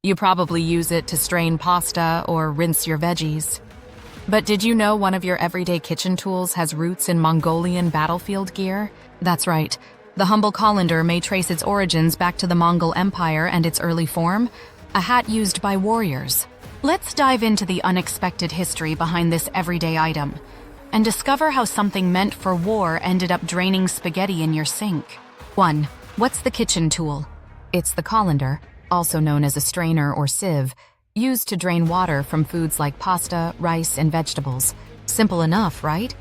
You probably use it to strain pasta or rinse your veggies. But did you know one of your everyday kitchen tools has roots in Mongolian battlefield gear? That's right. The humble colander may trace its origins back to the Mongol Empire and its early form, a hat used by warriors. Let's dive into the unexpected history behind this everyday item and discover how something meant for war ended up draining spaghetti in your sink. 1. What's the kitchen tool? It's the colander, also known as a strainer or sieve, used to drain water from foods like pasta, rice, and vegetables. Simple enough, right?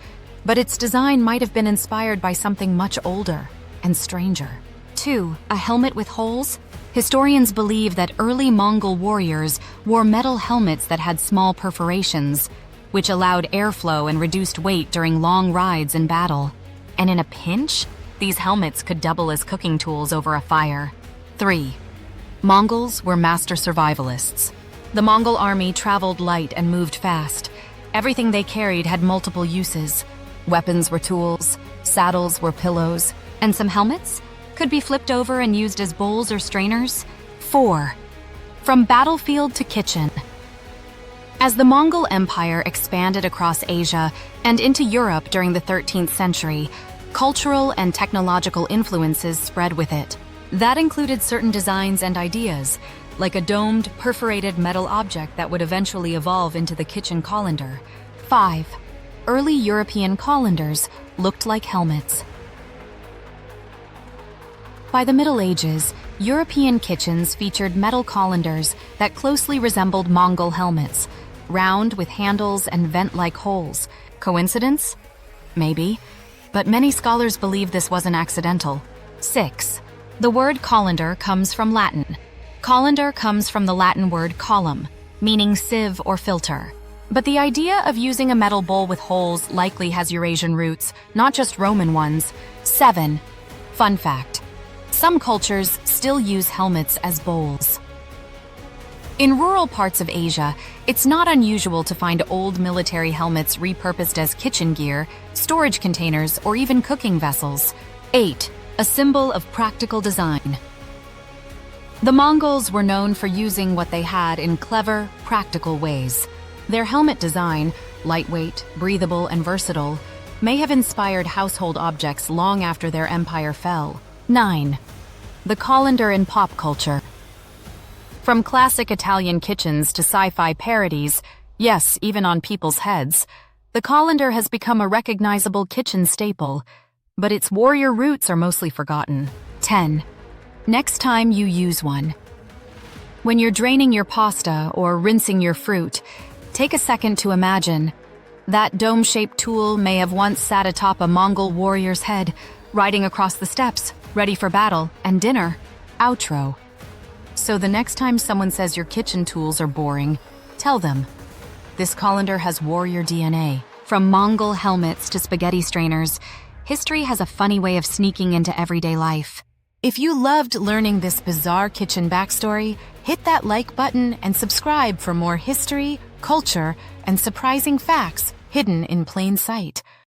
But its design might have been inspired by something much older and stranger. 2. A helmet with holes? Historians believe that early Mongol warriors wore metal helmets that had small perforations, which allowed airflow and reduced weight during long rides in battle. And in a pinch, these helmets could double as cooking tools over a fire. 3. Mongols were master survivalists. The Mongol army traveled light and moved fast. Everything they carried had multiple uses. Weapons were tools, saddles were pillows, and some helmets could be flipped over and used as bowls or strainers. 4. From battlefield to kitchen. As the Mongol Empire expanded across Asia and into Europe during the 13th century, cultural and technological influences spread with it. That included certain designs and ideas, like a domed, perforated metal object that would eventually evolve into the kitchen colander. 5. Early European colanders looked like helmets. By the Middle Ages, European kitchens featured metal colanders that closely resembled Mongol helmets, round with handles and vent-like holes. Coincidence? Maybe. But many scholars believe this wasn't accidental. 6. The word colander comes from Latin. Colander comes from the Latin word colum, meaning sieve or filter. But the idea of using a metal bowl with holes likely has Eurasian roots, not just Roman ones. 7. Fun fact: some cultures still use helmets as bowls. In rural parts of Asia, it's not unusual to find old military helmets repurposed as kitchen gear, storage containers, or even cooking vessels. 8. A symbol of practical design. The Mongols were known for using what they had in clever, practical ways. Their helmet design, lightweight, breathable, and versatile, may have inspired household objects long after their empire fell. 9. The colander in pop culture. From classic Italian kitchens to sci-fi parodies, yes, even on people's heads, the colander has become a recognizable kitchen staple, but its warrior roots are mostly forgotten. 10. Next time you use one. When you're draining your pasta or rinsing your fruit, take a second to imagine. That dome-shaped tool may have once sat atop a Mongol warrior's head, riding across the steppes, ready for battle and dinner. Outro. So the next time someone says your kitchen tools are boring, tell them, this colander has warrior DNA. From Mongol helmets to spaghetti strainers, history has a funny way of sneaking into everyday life. If you loved learning this bizarre kitchen backstory, hit that like button and subscribe for more history, culture, and surprising facts hidden in plain sight.